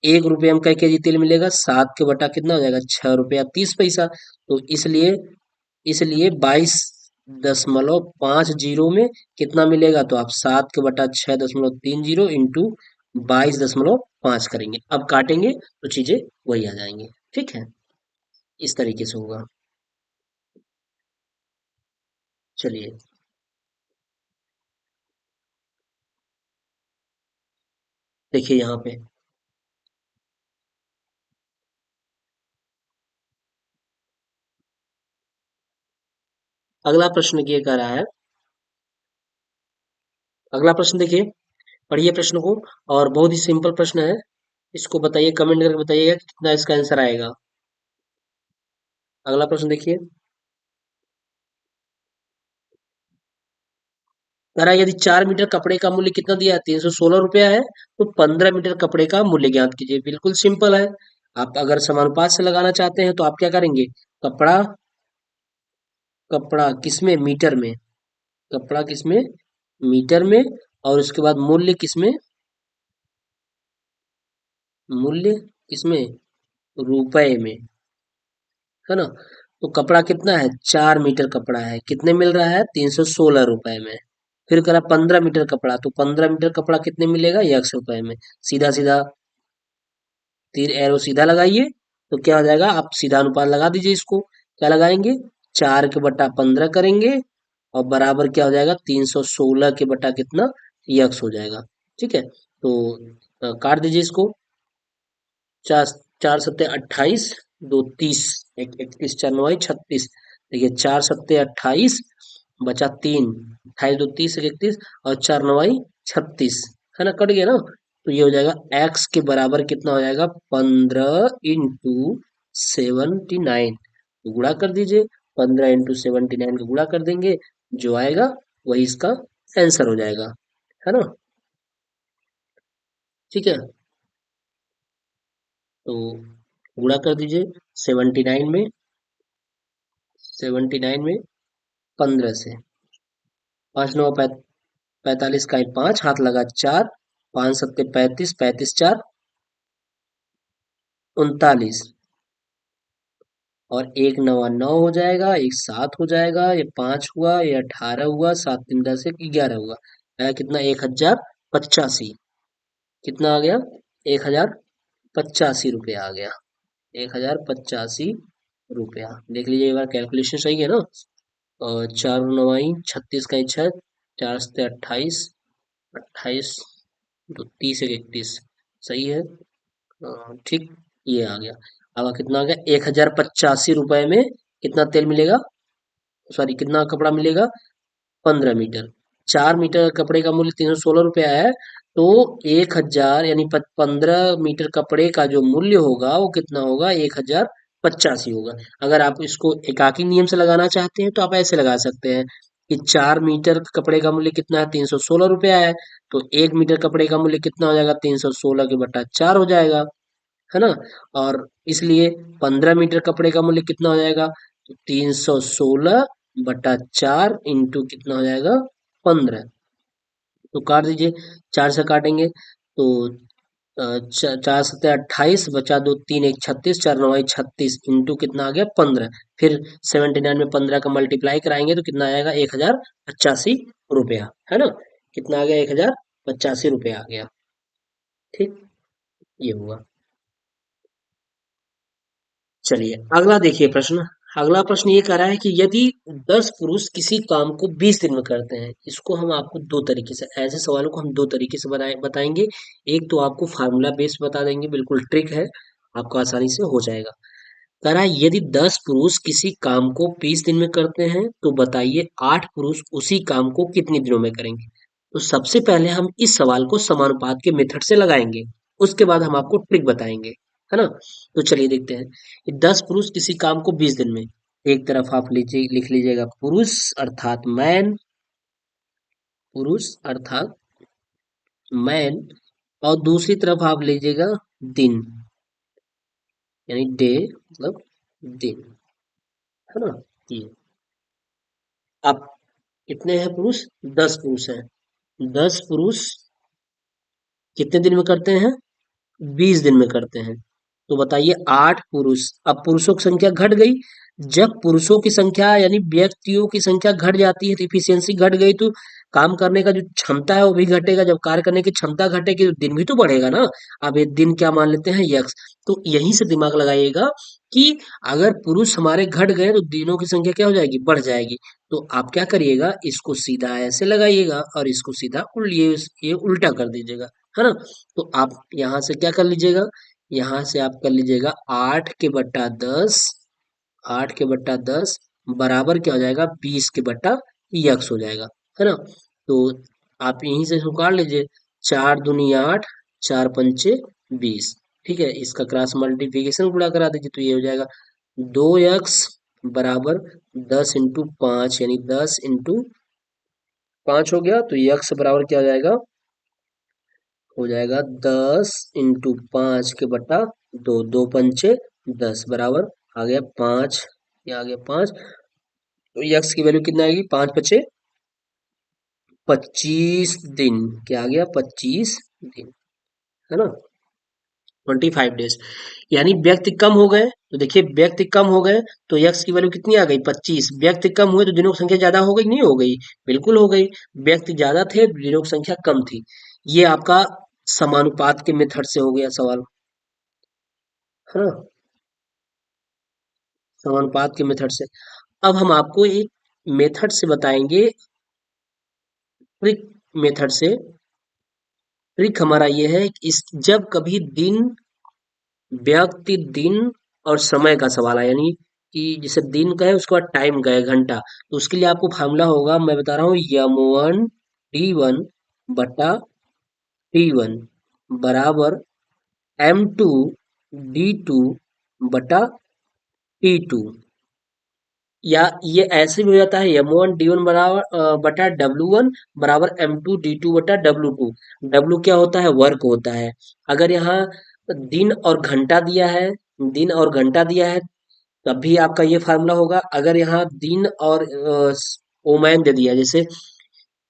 1 रुपये में कै केजी तेल मिलेगा, 7 के बटा कितना हो जाएगा, 6 रुपया 30 पैसा, तो इसलिए इसलिए 22.50 में कितना मिलेगा, तो आप 7 के बटा 6.30 इंटू 22.5 करेंगे, अब काटेंगे तो चीजें वही आ जाएंगी। ठीक है, इस तरीके से होगा। चलिए, देखिए यहाँ पे अगला प्रश्न ये कह रहा है, अगला प्रश्न देखिए, पढ़िए प्रश्न को, और बहुत ही सिंपल प्रश्न है, इसको बताइए, कमेंट करके बताइएगा कि कितना इसका आंसर आएगा। अगला प्रश्न देखिए, कह रहा है यदि 4 मीटर कपड़े का मूल्य कितना दिया है, 316 रुपया है, तो 15 मीटर कपड़े का मूल्य ज्ञात कीजिए। बिल्कुल सिंपल है, आप अगर समानुपात से लगाना चाहते हैं तो आप क्या करेंगे, कपड़ा, कपड़ा किसमें, मीटर में, कपड़ा किसमें, मीटर में, और उसके बाद मूल्य किसमें, मूल्य किसमें, रुपए में, है ना, तो कपड़ा कितना है, 4 मीटर कपड़ा है, कितने मिल रहा है, 316 रुपए में। फिर करा 15 मीटर कपड़ा, तो 15 मीटर कपड़ा कितने मिलेगा, 1 रुपए में। सीधा सीधा तीर एरो सीधा लगाइए, तो क्या हो जाएगा, आप सीधा अनुपात लगा दीजिए, इसको क्या लगाएंगे, 4 के बटा 15 करेंगे, और बराबर क्या हो जाएगा, 316 के बटा कितना, यक्स हो जाएगा। ठीक है, तो काट दीजिए इसको, चार, 4 सत्ते 28, 2 30, 1 31 4 9 36, देखिए 4 सत्ते 28, बचा 3, 28 2 30 1 31, और 4 9 36, है ना, कट गया ना, तो ये हो जाएगा x के बराबर कितना हो जाएगा, 15 × 79, गुणा कर दीजिए, 15 × 79 का गुणा कर देंगे, जो आएगा वही इसका आंसर हो जाएगा, है ना। ठीक है, तो गुणा कर दीजिए, 79 में, 79 में 15 से, 5 9 45 का 5 हाथ लगा 4, 5 7 35, 35 4 39, और 1 9 9 हो जाएगा, एक 7 हो जाएगा, ये 5 हुआ, ये 18 हुआ, 7 3 10 11 हुआ, आया कितना, 1085, कितना आ गया, 1085 रुपया आ गया, 1085 रुपया। देख लीजिए एक बार, कैलकुलेशन सही है ना, और 4 9 36 का 6, 4 से 28, 28 30 31, सही है, ठीक, ये आ गया। अब कितना आ गया, 1085 रुपए में कितना तेल मिलेगा, सॉरी कितना कपड़ा मिलेगा, 15 मीटर, 4 मीटर कपड़े का मूल्य 316 रुपया है, तो 1000 यानी 15 मीटर कपड़े का जो मूल्य होगा वो कितना होगा, 1085 होगा। अगर आप इसको एकाकी नियम से लगाना चाहते हैं तो आप ऐसे लगा सकते हैं, कि 4 मीटर कपड़े का मूल्य कितना है, 316 रुपया है। तो 1 मीटर कपड़े का मूल्य कितना हो जाएगा, 316 के बटा 4 हो जाएगा, है ना। और इसलिए 15 मीटर कपड़े का मूल्य कितना हो जाएगा, तो 316 बटा 4 इंटू कितना हो जाएगा, 15। तो काट दीजिए, 4 से काटेंगे तो 4 सत्ते 28, बचा दो, 3 1 36, 4 9 36 इंटू कितना आ गया, 15। फिर 79 में 15 का मल्टीप्लाई कराएंगे तो कितना आएगा, 1085 रुपया, है ना। कितना आ गया, 1085 रुपया आ गया। ठीक, ये हुआ। चलिए अगला देखिए प्रश्न। अगला प्रश्न ये कह रहा है कि यदि 10 पुरुष किसी काम को 20 दिन में करते हैं, इसको हम आपको दो तरीके से, ऐसे सवालों को हम दो तरीके से बताएंगे। एक तो आपको फार्मूला बेस बता देंगे, बिल्कुल ट्रिक है, आपको आसानी से हो जाएगा। कह रहा है यदि 10 पुरुष किसी काम को 20 दिन में करते हैं तो बताइए 8 पुरुष उसी काम को कितने दिनों में करेंगे। तो सबसे पहले हम इस सवाल को समानुपात के मेथड से लगाएंगे, उसके बाद हम आपको ट्रिक बताएंगे, है ना। तो चलिए देखते हैं कि 10 पुरुष किसी काम को 20 दिन में, एक तरफ आप लीजिए, लिख लीजिएगा पुरुष अर्थात मैन, पुरुष अर्थात मैन, और दूसरी तरफ आप लीजिएगा दिन, यानी डे मतलब दिन, है ना। ये अब कितने हैं पुरुष, 10 पुरुष हैं। 10 पुरुष कितने दिन में करते हैं, 20 दिन में करते हैं। तो बताइए 8 पुरुष, अब पुरुषों की संख्या घट गई। जब पुरुषों की संख्या यानी व्यक्तियों की संख्या घट जाती है तो इफिशियंसी घट गई, तो काम करने का जो क्षमता है वो भी घटेगा। जब कार्य करने की क्षमता घटेगी तो दिन भी तो बढ़ेगा ना। अब ये दिन क्या मान लेते हैं, यक्स। तो यहीं से दिमाग लगाइएगा कि अगर पुरुष हमारे घट गए तो दिनों की संख्या क्या हो जाएगी, बढ़ जाएगी। तो आप क्या करिएगा, इसको सीधा ऐसे लगाइएगा और इसको सीधा ये उल्टा कर दीजिएगा, है ना। तो आप यहाँ से क्या कर लीजिएगा, यहाँ से आप कर लीजिएगा 8 के बट्टा 10, 8 के बट्टा 10 बराबर क्या हो जाएगा, 20 के बट्टा यक्स हो जाएगा, है ना। तो आप यहीं से इसको काट लीजिए, 4 दूनी 8, 4 पंचे 20। ठीक है, इसका क्रॉस मल्टीप्लिकेशन गुणा करा दीजिए तो ये हो जाएगा 2 यक्स बराबर 10 इंटू 5, यानी 10 इंटू 5 हो गया। तो यक्स बराबर क्या हो जाएगा, हो जाएगा 10 इंटू 5 के बट्टा 2, 2 पंचे 10 बराबर आ गया 5। क्या आ गया, 5। तो यक्स की वैल्यू कितना आएगी, 5 पचे 25 दिन। क्या आ गया, 25 दिन, है ना, 25 डेज। यानी व्यक्ति कम हो गए, तो देखिए व्यक्ति कम हो गए तो यक्स की वैल्यू कितनी आ गई, 25। व्यक्ति कम हुए तो दिनों की संख्या ज्यादा हो गई, नहीं हो गई, बिल्कुल हो गई। व्यक्ति ज्यादा थे, दिनों की संख्या कम थी। ये आपका समानुपात के मेथड से हो गया सवाल, है ना, समानुपात के मेथड से। अब हम आपको एक मेथड से बताएंगे, ट्रिक मेथड से। ट्रिक हमारा ये है कि इस जब कभी दिन, व्यक्ति, दिन और समय का सवाल है, यानी कि जैसे दिन का है उसके बाद टाइम का है, घंटा, तो उसके लिए आपको फार्मूला होगा, मैं बता रहा हूँ, M1 D1 बटा T1 बराबर M2 D2 बटा T2। या ये ऐसे भी हो जाता है, M1 D1 बराबर बटा W1 बराबर M2 D2 बटा W2। W क्या होता है, वर्क होता है। अगर यहाँ दिन और घंटा दिया है, दिन और घंटा दिया है तब भी आपका ये फार्मूला होगा। अगर यहाँ दिन और ओमैन दे दिया, जैसे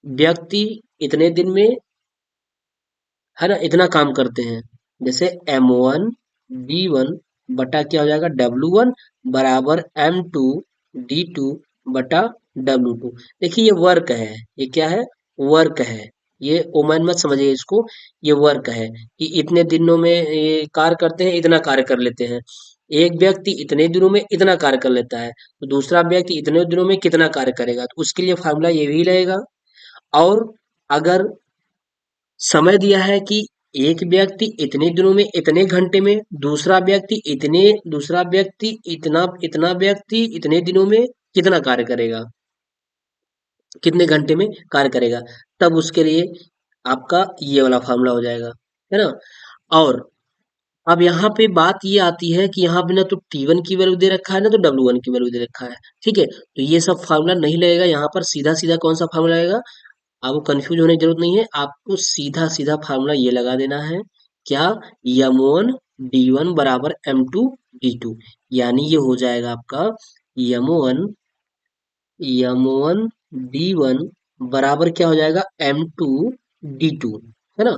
व्यक्ति इतने दिन में, है ना, इतना काम करते हैं, जैसे M1 D1 बटा क्या हो जाएगा, W1 बराबर M2 D2 बटा W2। देखिए ये वर्क है, ये क्या है, वर्क है। ये ओमैन मत समझिए इसको, ये वर्क है कि इतने दिनों में ये कार्य करते हैं, इतना कार्य कर लेते हैं। एक व्यक्ति इतने दिनों में इतना कार्य कर लेता है, तो दूसरा व्यक्ति इतने दिनों में कितना कार्य करेगा, तो उसके लिए फार्मूला ये भी रहेगा। और अगर समय दिया है कि एक व्यक्ति इतने दिनों में इतने घंटे में, दूसरा व्यक्ति इतना इतना व्यक्ति इतने दिनों में कितना कार्य करेगा, कितने घंटे में कार्य करेगा, तब उसके लिए आपका ये वाला फार्मूला हो जाएगा, है ना। और अब यहाँ पे बात ये आती है कि यहाँ पे ना तो T1 की वैल्यू दे रखा है ना तो W1 की वैल्यू दे रखा है। ठीक है, तो ये सब फार्मूला नहीं लगेगा यहाँ पर, सीधा सीधा कौन सा फार्मूला लगेगा, आपको कंफ्यूज होने की जरूरत नहीं है, आपको सीधा सीधा फार्मूला ये लगा देना है। क्या, M1 D1 बराबर M2 D2, यानी ये हो जाएगा आपका M1 बराबर क्या हो जाएगा, M2 D2, है ना।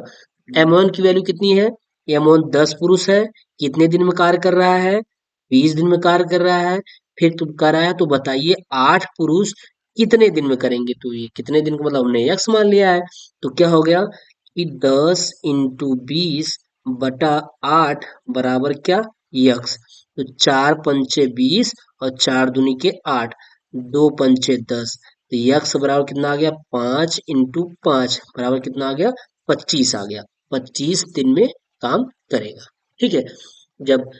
M1 की वैल्यू कितनी है, M1 10 पुरुष है, कितने दिन में कार्य कर रहा है, 20 दिन में कार्य कर रहा है। फिर तुम कर रहा है तो बताइए 8 पुरुष कितने दिन में करेंगे, तो ये कितने दिन को मतलब हमने x मान लिया है, तो क्या हो गया कि 10 × 20 बटा 8 बराबर क्या, x। तो 4 × 5 = 20 और 4 × 2 = 8, 2 × 5 = 10, तो यक्स बराबर कितना आ गया, 5 × 5 बराबर कितना आ गया, 25 आ गया। 25 दिन में काम करेगा। ठीक है, जब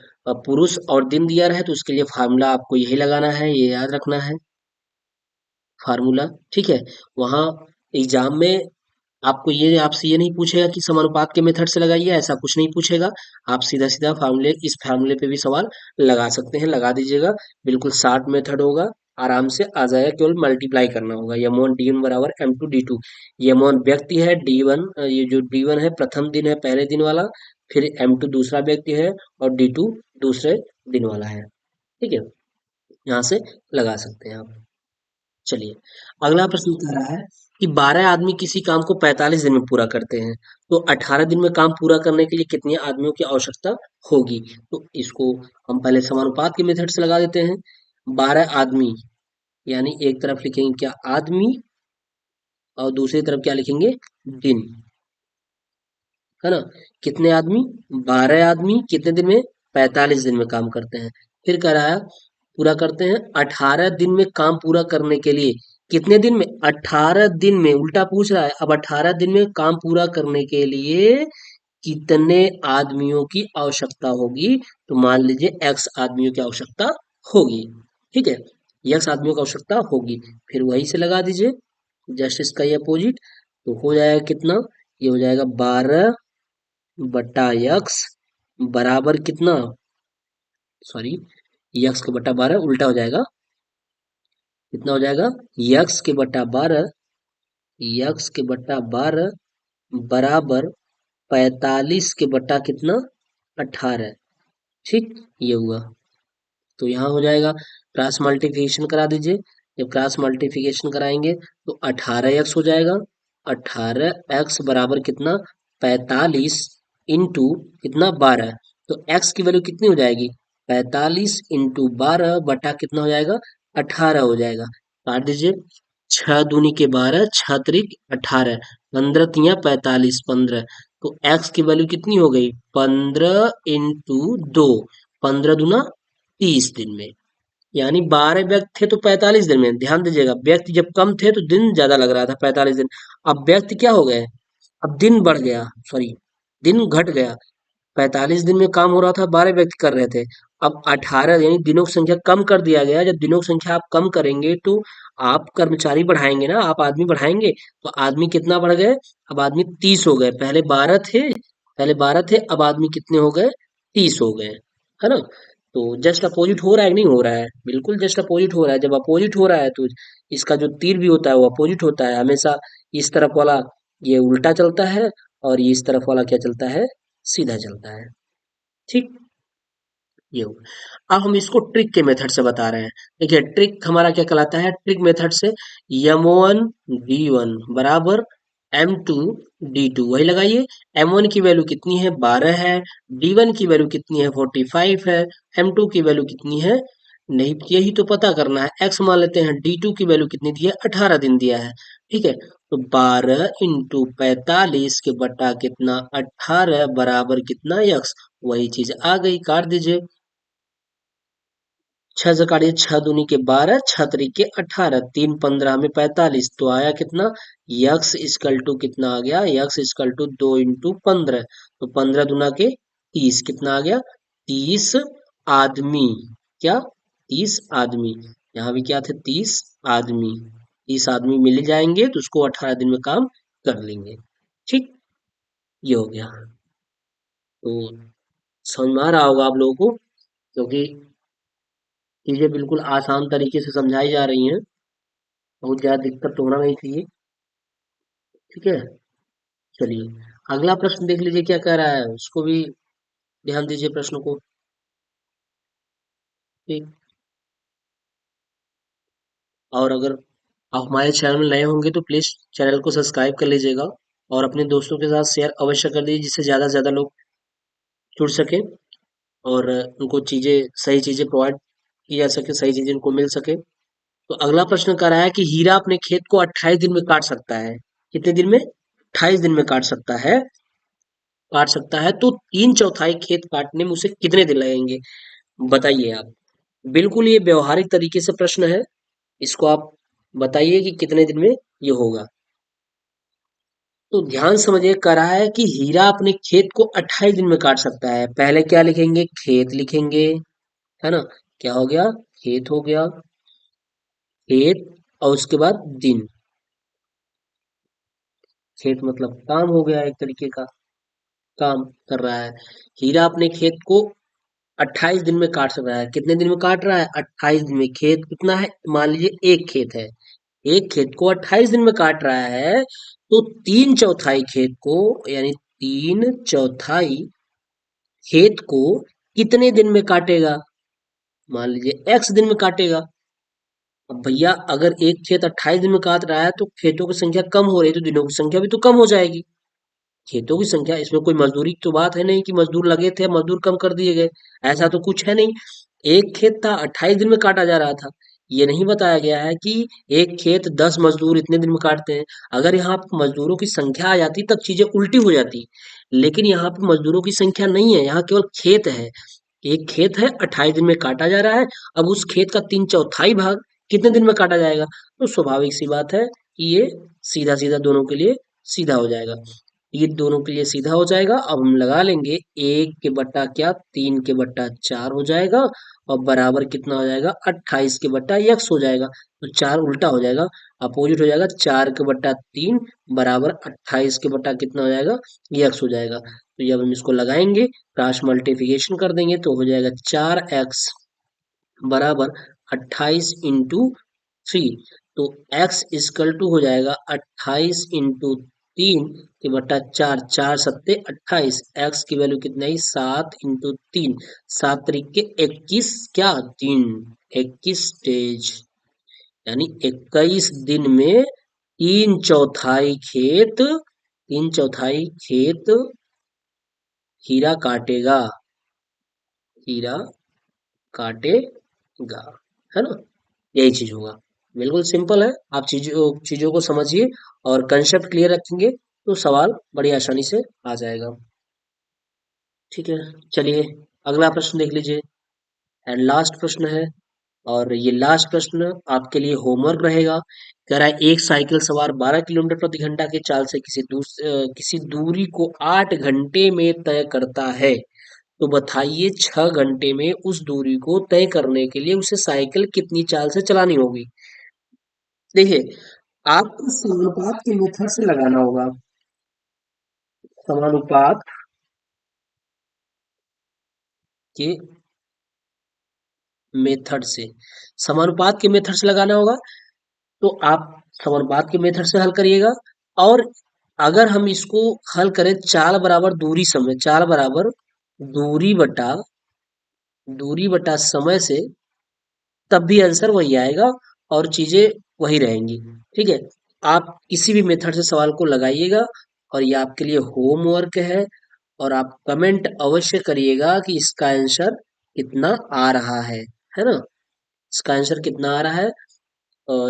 पुरुष और दिन दिया रहे तो उसके लिए फार्मूला आपको यही लगाना है, ये याद रखना है फार्मूला। ठीक है, वहाँ एग्जाम में आपको ये आपसे ये नहीं पूछेगा कि समानुपात के मेथड से लगाइए, ऐसा कुछ नहीं पूछेगा। आप सीधा सीधा फार्मूले, इस फार्मूले पे भी सवाल लगा सकते हैं, लगा दीजिएगा। बिल्कुल शार्ट मेथड होगा, आराम से आ जाएगा, केवल मल्टीप्लाई करना होगा। M1 D1 बराबर M2 D2। M1 व्यक्ति है, D1 ये जो D1 है प्रथम दिन है, पहले दिन वाला, फिर M2 दूसरा व्यक्ति है और D2 दूसरे दिन वाला है। ठीक है, यहाँ से लगा सकते हैं आप। चलिए, अगला प्रश्न कह रहा है कि 12 आदमी किसी काम को 45 दिन में पूरा करते हैं, तो 18 दिन में काम पूरा करने के लिए कितने आदमियों की आवश्यकता होगी। तो इसको हम पहले समानुपात के मेथड से लगा देते हैं। 12 आदमी यानी एक तरफ लिखेंगे क्या, आदमी, और दूसरी तरफ क्या लिखेंगे, दिन, है ना। कितने आदमी, 12 आदमी कितने दिन में, 45 दिन में काम करते हैं। फिर कह रहा है पूरा करते हैं 18 दिन में काम पूरा करने के लिए, कितने दिन में, 18 दिन में, उल्टा पूछ रहा है। अब 18 दिन में काम पूरा करने के लिए कितने आदमियों की आवश्यकता होगी, तो मान लीजिए x आदमियों की आवश्यकता होगी। ठीक है, x आदमियों की आवश्यकता होगी, फिर वही से लगा दीजिए जस्ट इसका ये अपोजिट, तो हो जाएगा कितना, ये हो जाएगा 12/x बराबर कितना, सॉरी, यक्स के बटा 12 उल्टा हो जाएगा, कितना हो जाएगा, यक्स के बटा 12 बराबर 45 के बटा कितना, 18। ठीक, ये हुआ, तो यहाँ हो जाएगा, क्रॉस मल्टीप्लिकेशन करा दीजिए। जब क्रॉस मल्टीप्लिकेशन कराएंगे तो 18x हो जाएगा, 18x बराबर कितना, 45 इंटू कितना, 12, तो x की वैल्यू कितनी हो जाएगी, 45 इंटू 12 बटा कितना हो जाएगा, 18 हो जाएगा। काट दीजिए, 6 दूनी के 12, 6 त्रिक 18, 15 तिया 45, 15, तो x की वैल्यू कितनी हो गई, 15 × 2, 15 दूना 30 दिन में, यानी 12 व्यक्ति थे तो 45 दिन में। ध्यान दीजिएगा, व्यक्ति जब कम थे तो दिन ज्यादा लग रहा था 45 दिन, अब व्यक्ति क्या हो गए, अब दिन बढ़ गया, सॉरी, दिन घट गया। 45 दिन में काम हो रहा था, 12 व्यक्ति कर रहे थे, अब 18 यानी दिनों की संख्या कम कर दिया गया। जब दिनों की संख्या आप कम करेंगे तो आप कर्मचारी बढ़ाएंगे ना, आप आदमी बढ़ाएंगे, तो आदमी कितना बढ़ गए, अब आदमी 30 हो गए, पहले 12 थे अब आदमी कितने हो गए, 30 हो गए, है ना। तो जस्ट अपोजिट हो रहा है कि नहीं हो रहा है, बिल्कुल जस्ट अपोजिट हो रहा है। जब अपोजिट हो रहा है तो इसका जो तीर भी होता है वो अपोजिट होता है हमेशा, इस तरफ वाला ये उल्टा चलता है और ये इस तरफ वाला क्या चलता है, सीधा चलता है। ठीक, ये हो, अब हम इसको ट्रिक के मेथड से बता रहे हैं। देखिए ट्रिक हमारा क्या कहलाता है, ट्रिक मेथड से M1 D1 बराबर M2 D2, वही लगाइए। M1 की वैल्यू कितनी है, 12 है, D1 की वैल्यू कितनी है, 45 है, M2 की वैल्यू कितनी है, नहीं यही तो पता करना है। x मान लेते हैं, D2 की वैल्यू कितनी दी है, 18 दिन दिया है। ठीक है, तो 12 × 45 के बटा कितना, 18 बराबर कितना, x, वही चीज आ गई, काट दीजिए। 6 से काटिए, 6 दूनी के 12, 6 त्रिक 18, 3 × 15 = 45, तो आया कितना, यक्स इक्वल टू कितना आ गया, यक्स इक्वल टू 2 × 15, तो 15 दूना के 30, कितना आ गया, 30 आदमी, क्या, 30 आदमी, यहाँ भी क्या थे, 30 आदमी, 30 आदमी मिल जाएंगे तो उसको 18 दिन में काम कर लेंगे। ठीक, ये हो गया, तो समझ में आ रहा होगा आप लोगों को, क्योंकि चीजें बिल्कुल आसान तरीके से समझाई जा रही हैं। बहुत ज्यादा दिक्कत तो होना नहीं चाहिए। ठीक है, चलिए अगला प्रश्न देख लीजिए क्या कह रहा है, उसको भी ध्यान दीजिए प्रश्न को। ठीक। और अगर आप हमारे चैनल में नए होंगे तो प्लीज चैनल को सब्सक्राइब कर लीजिएगा और अपने दोस्तों के साथ शेयर अवश्य कर दीजिए, जिससे ज्यादा से ज्यादा लोग जुड़ सके और उनको सही चीजें प्रोवाइड की जा सके, सही चीजें उनको मिल सके। तो अगला प्रश्न कर रहा है कि हीरा अपने खेत को 28 दिन में काट सकता है। कितने दिन में? 28 दिन में काट सकता है तो तीन चौथाई खेत काटने में उसे कितने दिन लगेंगे? बताइए आप। बिल्कुल ये व्यवहारिक तरीके से प्रश्न है। इसको आप बताइए कि कितने दिन में ये होगा। तो ध्यान समझिए, कह रहा है कि हीरा अपने खेत को 28 दिन में काट सकता है। पहले क्या लिखेंगे? खेत लिखेंगे, है ना? क्या हो गया? खेत हो गया, खेत, और उसके बाद दिन। खेत मतलब काम हो गया, एक तरीके का काम कर रहा है। हीरा अपने खेत को 28 दिन में काट रहा है। कितने दिन में काट रहा है? 28 दिन में। खेत कितना है? मान लीजिए एक खेत है, एक खेत को 28 दिन में काट रहा है, तो तीन चौथाई खेत को, यानी तीन चौथाई खेत को कितने दिन में काटेगा? मान लीजिए x दिन में काटेगा। अब भैया अगर एक खेत 28 दिन में काट रहा है तो खेतों की संख्या कम हो रही है, तो दिनों की संख्या भी तो कम हो जाएगी। खेतों की संख्या, इसमें कोई मजदूरी की तो बात है नहीं कि मजदूर लगे थे मजदूर कम कर दिए गए, ऐसा तो कुछ है नहीं। एक खेत था, 28 दिन में काटा जा रहा था। ये नहीं बताया गया है कि एक खेत 10 मजदूर इतने दिन में काटते हैं। अगर यहाँ पर मजदूरों की संख्या आ जाती तब चीजें उल्टी हो जाती, लेकिन यहाँ पर मजदूरों की संख्या नहीं है, यहाँ केवल खेत है। एक खेत है, 28 दिन में काटा जा रहा है। अब उस खेत का तीन चौथाई भाग कितने दिन में काटा जाएगा? तो स्वाभाविक सी बात है कि ये सीधा सीधा दोनों के लिए सीधा हो जाएगा। ये दोनों के लिए सीधा हो जाएगा। अब हम लगा लेंगे, एक के बट्टा क्या, तीन के बट्टा चार हो जाएगा, और बराबर कितना हो जाएगा? 28 के बट्टा यक्स हो जाएगा। तो चार उल्टा हो जाएगा, अपोजिट हो जाएगा। चार के बट्टा तीन बराबर 28 के बट्टा कितना हो जाएगा? यक्स हो जाएगा। तो जब हम इसको लगाएंगे, क्रॉस मल्टीप्लिकेशन कर देंगे, तो हो जाएगा 4x बराबर 28 इंटू थ्री। तो x इजकल टू हो जाएगा 28 इंटू तीन के बट्टा चार, चार सत्ते 28। x की वैल्यू कितना है? 7 इंटू तीन, सात तरीके 21, क्या दिन, 21 डेज, यानी 21 दिन में तीन चौथाई खेत हीरा काटेगा, हीरा काटेगा, है ना? यही चीज होगा। बिल्कुल सिंपल है। आप चीजों चीजों को समझिए और कंसेप्ट क्लियर रखेंगे तो सवाल बड़ी आसानी से आ जाएगा। ठीक है, चलिए अगला प्रश्न देख लीजिए, एंड लास्ट प्रश्न है। और ये लास्ट प्रश्न आपके लिए होमवर्क रहेगा। कह रहा है एक साइकिल सवार 12 किलोमीटर प्रति घंटा की चाल से किसी दूरी को 8 घंटे में तय करता है। तो बताइए 6 घंटे में उस दूरी को तय करने के लिए उसे साइकिल कितनी चाल से चलानी होगी? देखिए, आपको समानुपात के मेथड से लगाना होगा। समानुपात के मेथड से, समानुपात के मेथड से लगाना होगा। तो आप समानुपात के मेथड से हल करिएगा। और अगर हम इसको हल करें चाल बराबर दूरी समय, चाल बराबर दूरी बटा दूरी बटा समय से, तब भी आंसर वही आएगा और चीजें वही रहेंगी। ठीक है, आप किसी भी मेथड से सवाल को लगाइएगा। और ये आपके लिए होमवर्क है, और आप कमेंट अवश्य करिएगा कि इसका आंसर कितना आ रहा है ना? इसका आंसर कितना आ रहा है?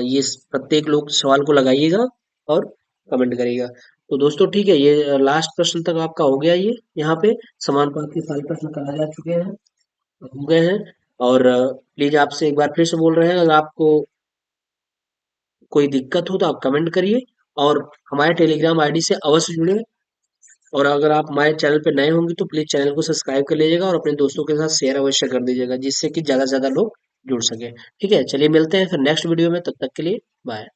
ये प्रत्येक लोग सवाल को लगाइएगा और कमेंट करिएगा। तो दोस्तों ठीक है, ये लास्ट प्रश्न तक आपका हो गया। ये यहाँ पे समानुपात के सारे प्रश्न करा जा चुके हैं, हो गए हैं। और प्लीज आपसे एक बार फिर से बोल रहे हैं, अगर आपको कोई दिक्कत हो तो आप कमेंट करिए और हमारे टेलीग्राम आईडी से अवश्य जुड़े। और अगर आप हमारे चैनल पे नए होंगे तो प्लीज चैनल को सब्सक्राइब कर लीजिएगा और अपने दोस्तों के साथ शेयर अवश्य कर दीजिएगा, जिससे कि ज्यादा से ज्यादा लोग जुड़ सके। ठीक है, चलिए मिलते हैं फिर नेक्स्ट वीडियो में, तब तक के लिए बाय।